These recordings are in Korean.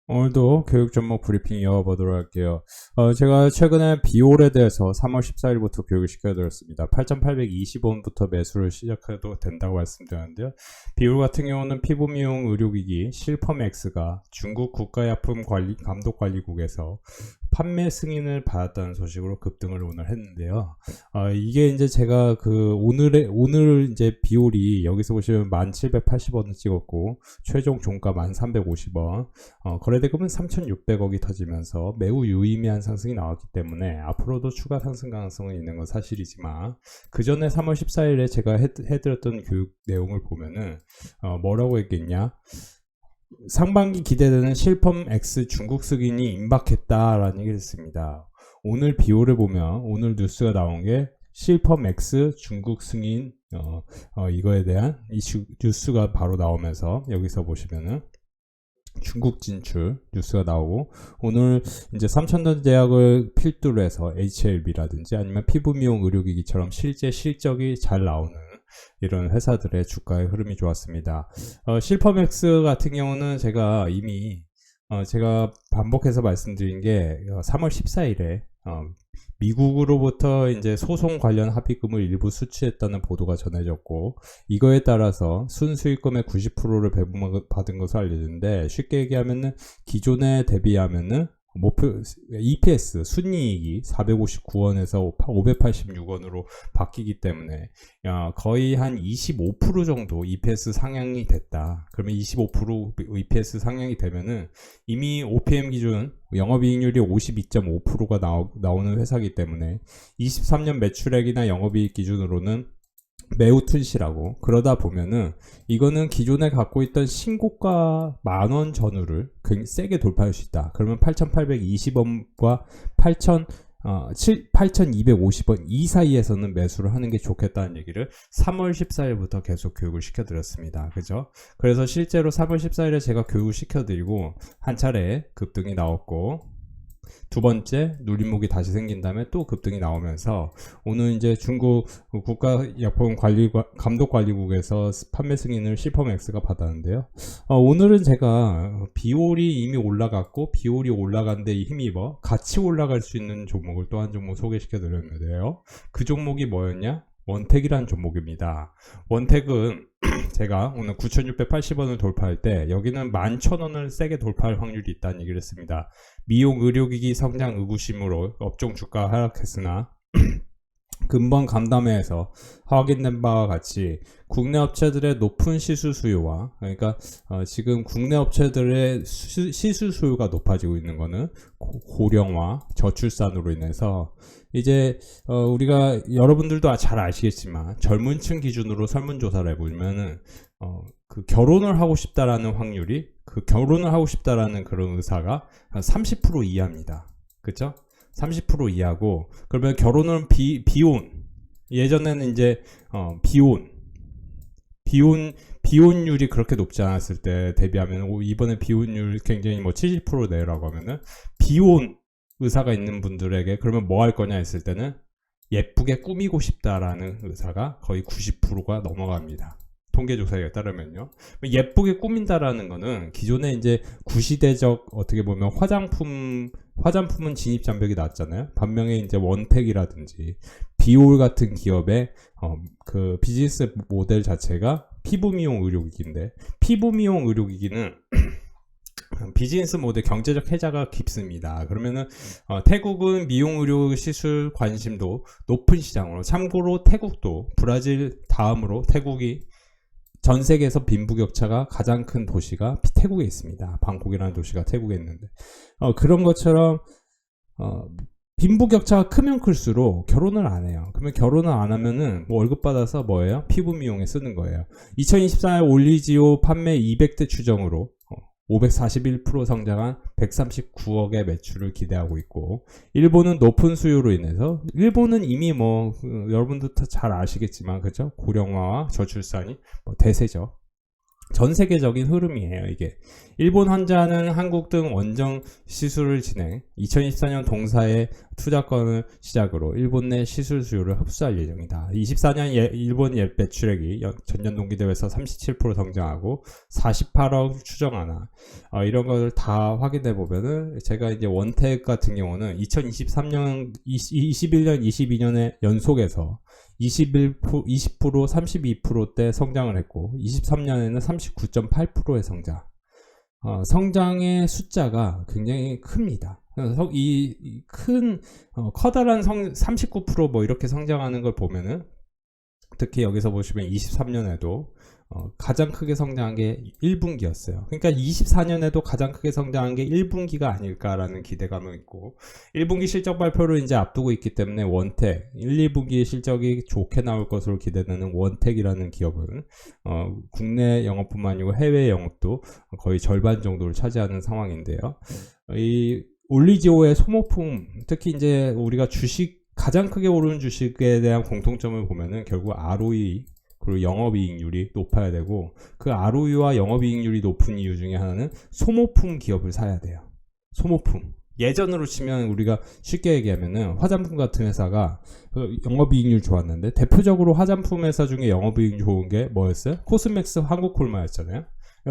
오늘도 교육 종목 브리핑 이어보도록 할게요. 제가 최근에 비올에 대해서 3월 14일부터 교육을 시켜드렸습니다. 8,820원부터 매수를 시작해도 된다고 말씀드렸는데요. 비올 같은 경우는 피부 미용 의료기기 실펌엑스가 중국 국가약품감독관리국에서 판매 승인을 받았다는 소식으로 급등을 오늘 했는데요. 이게 이제 제가 오늘 이제 비올이 여기서 보시면 1,780원을 찍었고, 최종 종가 1,350원, 거래대금은 3,600억이 터지면서 매우 유의미한 상승이 나왔기 때문에 앞으로도 추가 상승 가능성은 있는 건 사실이지만, 그 전에 3월 14일에 제가 해드렸던 교육 내용을 보면은, 뭐라고 했겠냐? 상반기 기대되는 실펌 X 중국 승인이 임박했다라는 얘기를 했습니다. 오늘 비올을 보면 오늘 뉴스가 나온 게 실펌 X 중국 승인 이거에 대한 뉴스가 바로 나오면서 여기서 보시면은 중국 진출 뉴스가 나오고, 오늘 이제 삼천전 제약을 필두로 해서 HLB라든지 아니면 피부 미용 의료기기처럼 실제 실적이 잘 나오는 이런 회사들의 주가의 흐름이 좋았습니다. 실퍼맥스 같은 경우는 제가 이미 제가 반복해서 말씀드린 게 3월 14일에 미국으로부터 이제 소송 관련 합의금을 일부 수취했다는 보도가 전해졌고, 이거에 따라서 순수익금의 90%를 배분받은 것으로 알려졌는데, 쉽게 얘기하면은 기존에 대비하면은 목표 EPS 순이익이 459원에서 586원으로 바뀌기 때문에 거의 한 25% 정도 EPS 상향이 됐다. 그러면 25% EPS 상향이 되면은 이미 OPM 기준 영업이익률이 52.5%가 나오는 회사이기 때문에 23년 매출액이나 영업이익 기준으로는 매우 튼실하고, 그러다 보면은 이거는 기존에 갖고 있던 신고가 만원 전후를 굉장히 세게 돌파할 수 있다. 그러면 8,820원과 8,250원 이 사이에서는 매수를 하는 게 좋겠다는 얘기를 3월 14일부터 계속 교육을 시켜드렸습니다. 그죠? 그래서 실제로 3월 14일에 제가 교육을 시켜드리고 한 차례 급등이 나왔고, 두 번째 눌림목이 다시 생긴 다음에 또 급등이 나오면서 오늘 이제 중국 국가약품감독관리국에서 판매 승인을 실펌엑스가 받았는데요. 오늘은 제가 비올이 이미 올라갔고, 비올이 올라간 데 힘입어 같이 올라갈 수 있는 종목을 또 한 종목 소개시켜 드렸는데요. 그 종목이 뭐였냐? 원택이라는 종목입니다. 원택은 제가 오늘 9,680원을 돌파할 때 여기는 11,000원을 세게 돌파할 확률이 있다는 얘기를 했습니다. 미용 의료기기 성장 의구심으로 업종 주가 하락했으나 근본 간담회에서 확인된 바와 같이 국내 업체들의 높은 시수 수요와, 그러니까 지금 국내 업체들의 시수 수요가 높아지고 있는 거는 고령화, 저출산으로 인해서 이제 우리가 여러분들도 잘 아시겠지만 젊은 층 기준으로 설문조사를 해보면은 그 결혼을 하고 싶다라는 확률이, 그 결혼을 하고 싶다라는 그런 의사가 30% 이하입니다. 그쵸? 30% 이하고, 그러면 결혼은 비혼, 예전에는 이제 비혼율이 그렇게 높지 않았을 때 대비하면 이번에 비혼율 굉장히 70% 내라고 하면은 비혼 의사가 있는 분들에게 그러면 뭐 할 거냐 했을 때는 예쁘게 꾸미고 싶다라는 의사가 거의 90%가 넘어갑니다. 통계조사에 따르면요. 예쁘게 꾸민다라는 거는 기존에 이제 구시대적 어떻게 보면 화장품은 진입 장벽이 낮잖아요. 반면에 이제 원택이라든지 비올 같은 기업의 그 비즈니스 모델 자체가 피부 미용 의료기기인데, 피부 미용 의료기기는 비즈니스 모델 경제적 혜자가 깊습니다. 그러면은 태국은 미용 의료 시술 관심도 높은 시장으로, 참고로 태국도 브라질 다음으로 태국이 전 세계에서 빈부격차가 가장 큰 도시가 태국에 있습니다. 방콕이라는 도시가 태국에 있는데, 그런 것처럼 빈부격차가 크면 클수록 결혼을 안 해요. 그러면 결혼을 안 하면은 월급 받아서 뭐예요? 피부 미용에 쓰는 거예요. 2024년 올리지오 판매 200대 추정으로 541% 성장한 139억의 매출을 기대하고 있고, 일본은 높은 수요로 인해서, 일본은 이미 여러분도 잘 아시겠지만, 그죠? 고령화와 저출산이 대세죠. 전 세계적인 흐름이에요, 이게. 일본 환자는 한국 등 원정 시술을 진행, 2024년 동사의 투자권을 시작으로 일본 내 시술 수요를 흡수할 예정이다. 24년 일본 매출액이 전년 동기 대비해서 37% 성장하고 48억 추정하나. 이런 것을 다 확인해 보면은 제가 이제 원택 같은 경우는 2023년, 21년, 22년에 연속해서 20%, 32%대 성장을 했고 23년에는 39.8%의 성장. 성장의 숫자가 굉장히 큽니다. 그래서 이 큰 커다란 39% 뭐 이렇게 성장하는 걸 보면은 특히 여기서 보시면 23년에도 가장 크게 성장한 게 1분기였어요. 그러니까 24년에도 가장 크게 성장한 게 1분기가 아닐까라는 기대감은 있고 1분기 실적 발표를 이제 앞두고 있기 때문에 원택 1, 2분기 실적이 좋게 나올 것으로 기대되는 원택이라는 기업은 국내 영업뿐만 아니고 해외 영업도 거의 절반 정도를 차지하는 상황인데요. 이 올리지오의 소모품 특히 이제 우리가 주식 가장 크게 오르는 주식에 대한 공통점을 보면은 결국 ROE 그리고 영업이익률이 높아야 되고 그 ROE와 영업이익률이 높은 이유 중에 하나는 소모품 기업을 사야 돼요. 소모품. 예전으로 치면 우리가 쉽게 얘기하면은 화장품 같은 회사가 영업이익률 좋았는데 대표적으로 화장품 회사 중에 영업이익 좋은 게 뭐였어요? 코스맥스 한국콜마였잖아요.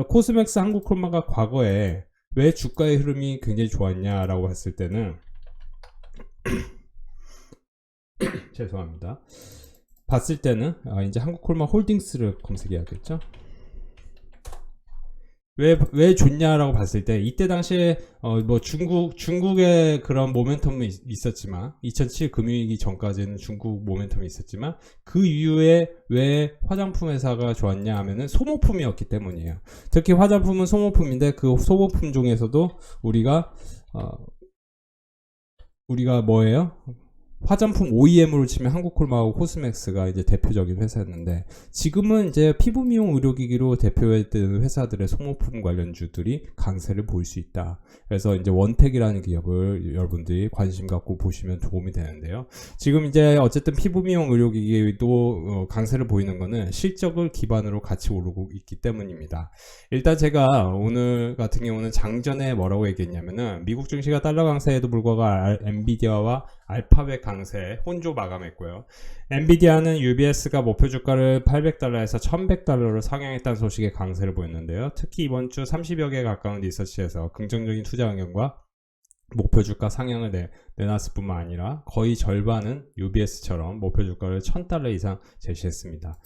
코스맥스 한국콜마가 과거에 왜 주가의 흐름이 굉장히 좋았냐라고 했을 때는 죄송합니다. 봤을 때는 이제 한국콜마 홀딩스를 검색해야겠죠. 왜 좋냐라고 봤을 때 이때 당시에 뭐 중국의 그런 모멘텀이 있었지만 2007 금융위기 전까지는 중국 모멘텀이 있었지만 그 이후에 왜 화장품 회사가 좋았냐 하면은 소모품이었기 때문이에요. 특히 화장품은 소모품인데 그 소모품 중에서도 우리가 뭐예요? 화장품 OEM으로 치면 한국콜마하고 코스맥스가 이제 대표적인 회사였는데 지금은 이제 피부 미용 의료기기로 대표했던 회사들의 소모품 관련주들이 강세를 보일 수 있다. 그래서 이제 원택이라는 기업을 여러분들이 관심 갖고 보시면 도움이 되는데요. 지금 이제 어쨌든 피부 미용 의료기기도 강세를 보이는 거는 실적을 기반으로 같이 오르고 있기 때문입니다. 일단 제가 오늘 같은 경우는 장전에 뭐라고 얘기했냐면은 미국 증시가 달러 강세에도 불구하고 엔비디아와 알파벳 강세 혼조 마감했고요. 엔비디아는 UBS가 목표 주가를 800달러에서 1100달러로 상향했다는 소식에 강세를 보였는데요. 특히 이번 주 30여 개 가까운 리서치에서 긍정적인 투자 의견과 목표 주가 상향을 내놨을 뿐만 아니라 거의 절반은 UBS처럼 목표 주가를 1000달러 이상 제시했습니다.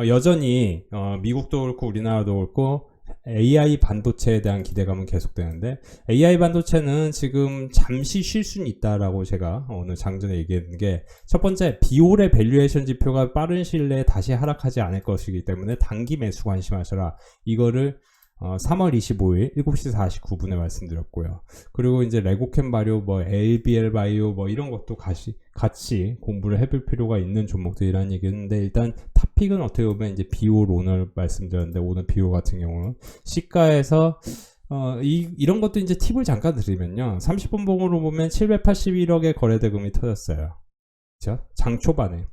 여전히 미국도 그렇고 우리나라도 그렇고 AI 반도체에 대한 기대감은 계속되는데 AI 반도체는 지금 잠시 쉴 수는 있다라고 제가 오늘 장전에 얘기했는 게 첫 번째 비올의 밸류에이션 지표가 빠른 시일 내에 다시 하락하지 않을 것이기 때문에 단기 매수 관심하셔라. 이거를 3월 25일 7시 49분에 말씀드렸고요. 그리고 이제 레고캠 바이오, LBL 바이오 이런 것도 같이 공부를 해볼 필요가 있는 종목들이라는 얘기였는데 일단 탑픽은 어떻게 보면 이제 비올 오늘 말씀드렸는데 오늘 비올 같은 경우는 시가에서 이런 것도 이제 팁을 잠깐 드리면요. 30분 봉으로 보면 781억의 거래 대금이 터졌어요. 그렇죠? 장 초반에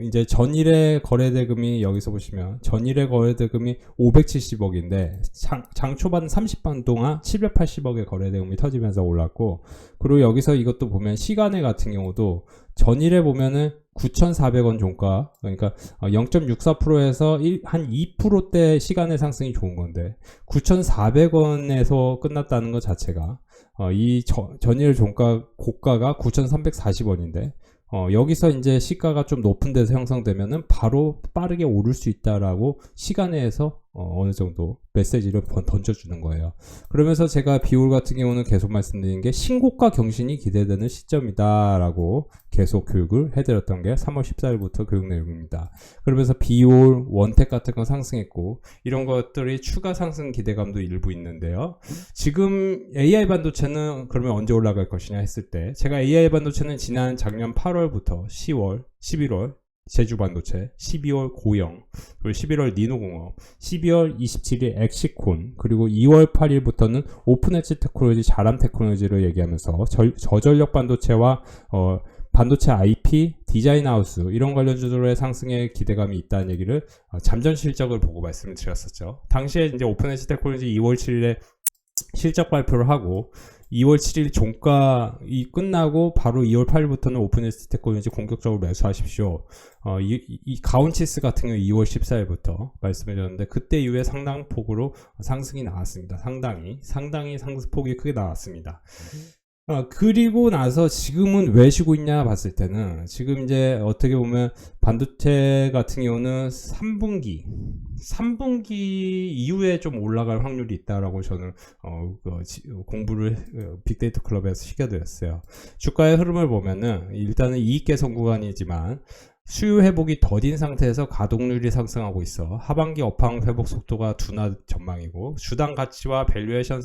이제 전일의 거래 대금이 여기서 보시면 전일의 거래 대금이 570억인데 장 초반 30분 동안 780억의 거래 대금이 터지면서 올랐고 그리고 여기서 이것도 보면 시간에 같은 경우도 전일에 보면은 9,400원 종가 그러니까 0.64%에서 한 2%대 시간의 상승이 좋은 건데 9,400원에서 끝났다는 것 자체가 이 전일 종가 고가가 9,340원인데 여기서 이제 시가가 좀 높은 데서 형성되면은 바로 빠르게 오를 수 있다라고 시간에서 어느 정도 메시지를 던져주는 거예요. 그러면서 제가 비올 같은 경우는 계속 말씀드린 게 신고가 경신이 기대되는 시점이다라고 계속 교육을 해드렸던 게 3월 14일부터 교육 내용입니다. 그러면서 비올, 원택 같은 거 상승했고 이런 것들이 추가 상승 기대감도 일부 있는데요. 지금 AI 반도체는 그러면 언제 올라갈 것이냐 했을 때 제가 AI 반도체는 작년 8월부터 10월, 11월 제주 반도체, 12월 고영, 그리고 11월 니노공업, 12월 27일 엑시콘, 그리고 2월 8일부터는 오픈엣지 테크놀로지, 자람 테크놀로지를 얘기하면서 저전력 반도체와 반도체 IP, 디자인 하우스 이런 관련주들의 상승에 기대감이 있다는 얘기를 잠정 실적을 보고 말씀을 드렸었죠. 당시에 이제 오픈에지 테크놀로지 2월 7일에 실적 발표를 하고 2월 7일 종가이 끝나고 바로 2월 8일부터는 오픈에지 테크놀로지 공격적으로 매수하십시오. 이 가온치스 같은 경우 2월 14일부터 말씀을 드렸는데 그때 이후에 상당폭으로 상승이 나왔습니다. 상당히 상승폭이 크게 나왔습니다. 그리고 나서 지금은 왜 쉬고 있냐 봤을 때는 지금 이제 어떻게 보면 반도체 같은 경우는 3분기 이후에 좀 올라갈 확률이 있다라고 저는 공부를 빅데이터 클럽에서 시켜드렸어요. 주가의 흐름을 보면은 일단은 이익 개선 구간이지만 수요 회복이 더딘 상태에서 가동률이 상승하고 있어 하반기 업황 회복 속도가 둔화 전망이고 주당 가치와 밸류에이션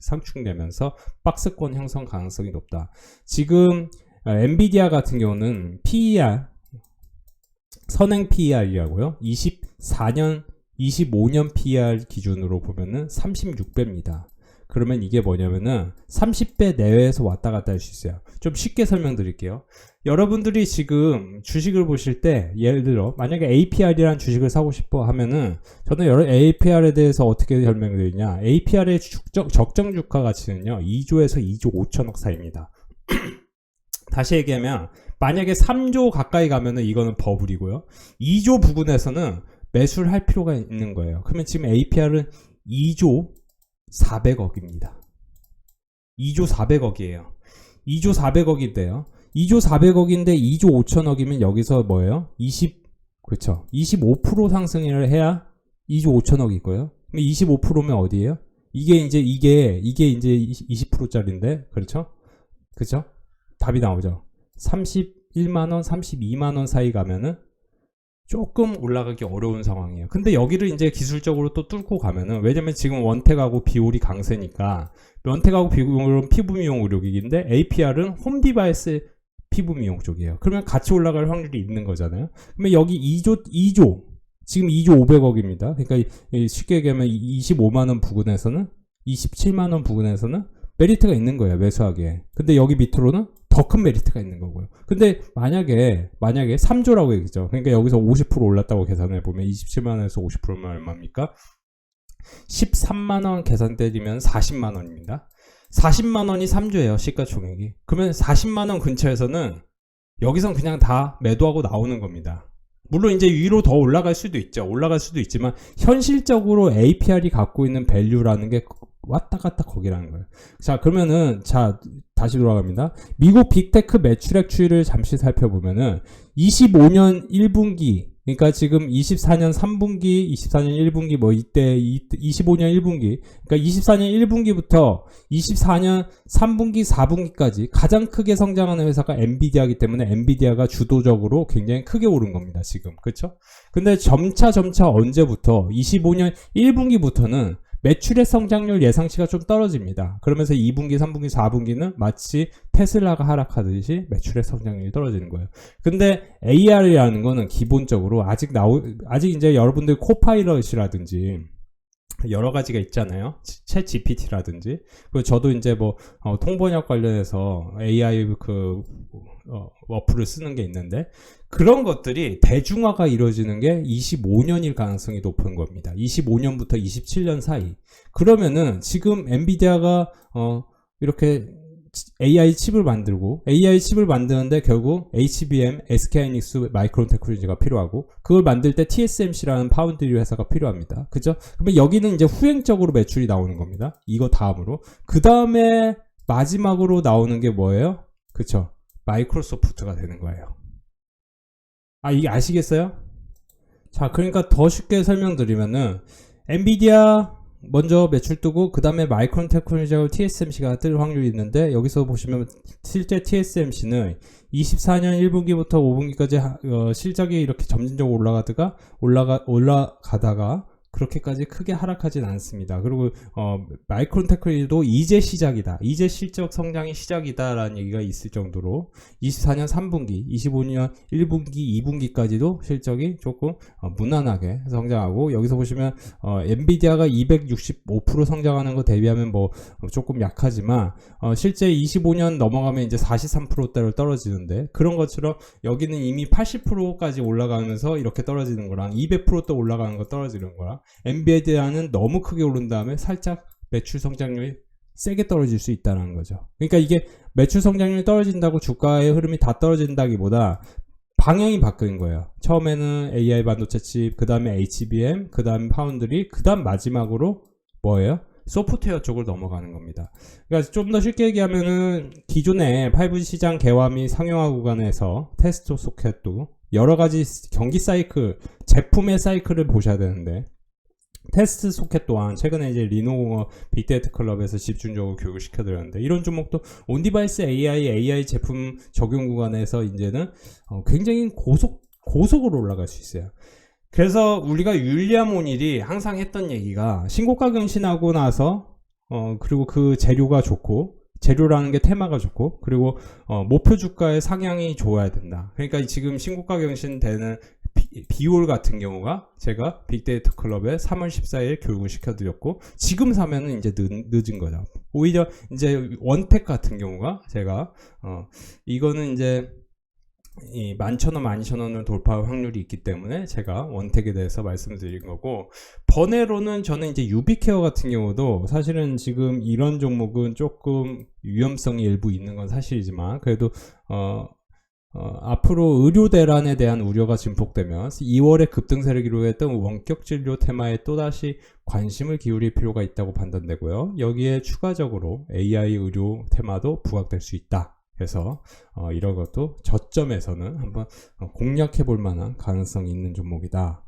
상충되면서 박스권 형성 가능성이 높다. 지금 엔비디아 같은 경우는 PER 선행 PER이라고요. 24년 25년 PER 기준으로 보면은 36배입니다. 그러면 이게 뭐냐면은 30배 내외에서 왔다 갔다 할 수 있어요. 좀 쉽게 설명드릴게요. 여러분들이 지금 주식을 보실 때 예를 들어 만약에 APR이라는 주식을 사고 싶어 하면은 저는 여러 APR에 대해서 어떻게 설명드리냐. APR의 적정 주가 가치는요 2조에서 2조 5천억 사이입니다. 다시 얘기하면 만약에 3조 가까이 가면은 이거는 버블이고요. 2조 부근에서는 매수를 할 필요가 있는 거예요. 그러면 지금 APR은 2조 400억입니다. 2조 400억이에요. 2조 400억인데요. 2조 400억인데 2조 5천억이면 여기서 뭐예요? 25% 상승을 해야 2조 5천억이고요. 그럼 25%면 어디예요? 이게 이제 20%짜리인데, 그렇죠? 그렇죠? 답이 나오죠. 31만원, 32만원 사이 가면은 조금 올라가기 어려운 상황이에요. 근데 여기를 이제 기술적으로 또 뚫고 가면은, 왜냐면 지금 원택하고 비올이 강세니까, 원택하고 비올은 피부 미용 의료기기인데, APR은 홈 디바이스 피부 미용 쪽이에요. 그러면 같이 올라갈 확률이 있는 거잖아요. 그러면 여기 2조, 지금 2조 500억입니다. 그러니까 쉽게 얘기하면 25만원 부근에서는, 27만원 부근에서는 메리트가 있는 거예요, 매수하기에. 근데 여기 밑으로는 더 큰 메리트가 있는 거고요. 근데 만약에 3조라고 얘기죠. 그러니까 여기서 50% 올랐다고 계산해 보면 27만원에서 50%면 얼마입니까? 13만원 계산 때리면 40만원입니다. 40만원이 3조예요, 시가총액이. 그러면 40만원 근처에서는 여기선 그냥 다 매도하고 나오는 겁니다. 물론 이제 위로 더 올라갈 수도 있죠. 올라갈 수도 있지만 현실적으로 APR이 갖고 있는 밸류라는 게 왔다 갔다 거기라는 거예요. 자, 그러면은 다시 돌아갑니다. 미국 빅테크 매출액 추이를 잠시 살펴보면은 25년 1분기, 그러니까 지금 24년 3분기, 24년 1분기 뭐 이때 25년 1분기, 그러니까 24년 1분기부터 24년 3분기, 4분기까지 가장 크게 성장하는 회사가 엔비디아이기 때문에 엔비디아가 주도적으로 굉장히 크게 오른 겁니다, 지금. 그렇죠? 근데 점차 언제부터 25년 1분기부터는 매출의 성장률 예상치가 좀 떨어집니다. 그러면서 2분기, 3분기, 4분기는 마치 테슬라가 하락하듯이 매출의 성장률이 떨어지는 거예요. 근데 AR이라는 거는 기본적으로 아직 이제 여러분들 코파일럿이라든지 여러 가지가 있잖아요. 챗 GPT라든지. 그리고 저도 이제 통번역 관련해서 AI 어플을 쓰는 게 있는데, 그런 것들이 대중화가 이루어지는 게 25년일 가능성이 높은 겁니다. 25년부터 27년 사이. 그러면은 지금 엔비디아가 이렇게 AI 칩을 만드는데 결국 HBM, SK하이닉스, 마이크론 테크놀로지가 필요하고, 그걸 만들 때 TSMC라는 파운드리 회사가 필요합니다. 그죠? 그러면 여기는 이제 후행적으로 매출이 나오는 겁니다. 이거 다음으로. 그 다음에 마지막으로 나오는 게 뭐예요? 그쵸? 마이크로소프트가 되는 거예요. 이게 아시겠어요? 자, 그러니까 더 쉽게 설명드리면은 엔비디아 먼저 매출 뜨고 그 다음에 마이크론 테크놀로지하고 TSMC가 뜰 확률이 있는데, 여기서 보시면 실제 TSMC는 24년 1분기부터 5분기까지 실적이 이렇게 점진적으로 올라가다가 그렇게까지 크게 하락하진 않습니다. 그리고 마이크론 테크놀로지도 이제 시작이다. 이제 실적 성장이 시작이다라는 얘기가 있을 정도로 24년 3분기, 25년 1분기, 2분기까지도 실적이 조금 무난하게 성장하고, 여기서 보시면 엔비디아가 265% 성장하는 거 대비하면 뭐 조금 약하지만 실제 25년 넘어가면 이제 43%대로 떨어지는데, 그런 것처럼 여기는 이미 80%까지 올라가면서 이렇게 떨어지는 거랑 200%또 올라가는 거 떨어지는 거랑, 엔비디아는 너무 크게 오른 다음에 살짝 매출 성장률이 세게 떨어질 수 있다는 거죠. 그러니까 이게 매출 성장률이 떨어진다고 주가의 흐름이 다 떨어진다기보다 방향이 바뀐 거예요. 처음에는 AI 반도체 칩, 그 다음에 HBM, 그 다음에 파운드리, 그 다음 마지막으로 뭐예요? 소프트웨어 쪽으로 넘어가는 겁니다. 그러니까 좀 더 쉽게 얘기하면은 기존의 5G 시장 개화 및 상용화 구간에서 테스트 소켓도 여러 가지 경기 사이클, 제품의 사이클을 보셔야 되는데, 테스트 소켓 또한 최근에 이제 리노공업 빅데이터 클럽에서 집중적으로 교육을 시켜드렸는데, 이런 종목도 온디바이스 AI 제품 적용 구간에서 이제는 굉장히 고속으로 올라갈 수 있어요. 그래서 우리가 윌리엄 오닐이 항상 했던 얘기가, 신고가 경신하고 나서 그리고 그 재료가 좋고, 재료라는 게 테마가 좋고, 그리고 목표 주가의 상향이 좋아야 된다. 그러니까 지금 신고가 경신되는 비올 같은 경우가 제가 빅데이터 클럽에 3월 14일 교육을 시켜드렸고, 지금 사면은 이제 늦은 거죠. 오히려 이제 원택 같은 경우가 제가 이거는 이제 이 11,000원, 12,000원을 돌파할 확률이 있기 때문에 제가 원택에 대해서 말씀드린 거고, 번외로는 저는 이제 유비케어 같은 경우도 사실은 지금 이런 종목은 조금 위험성이 일부 있는 건 사실이지만, 그래도 앞으로 의료 대란에 대한 우려가 증폭되면 2월에 급등세를 기록했던 원격 진료 테마에 또다시 관심을 기울일 필요가 있다고 판단되고요. 여기에 추가적으로 AI 의료 테마도 부각될 수 있다. 그래서 이런 것도 저점에서는 한번 공략해 볼 만한 가능성이 있는 종목이다.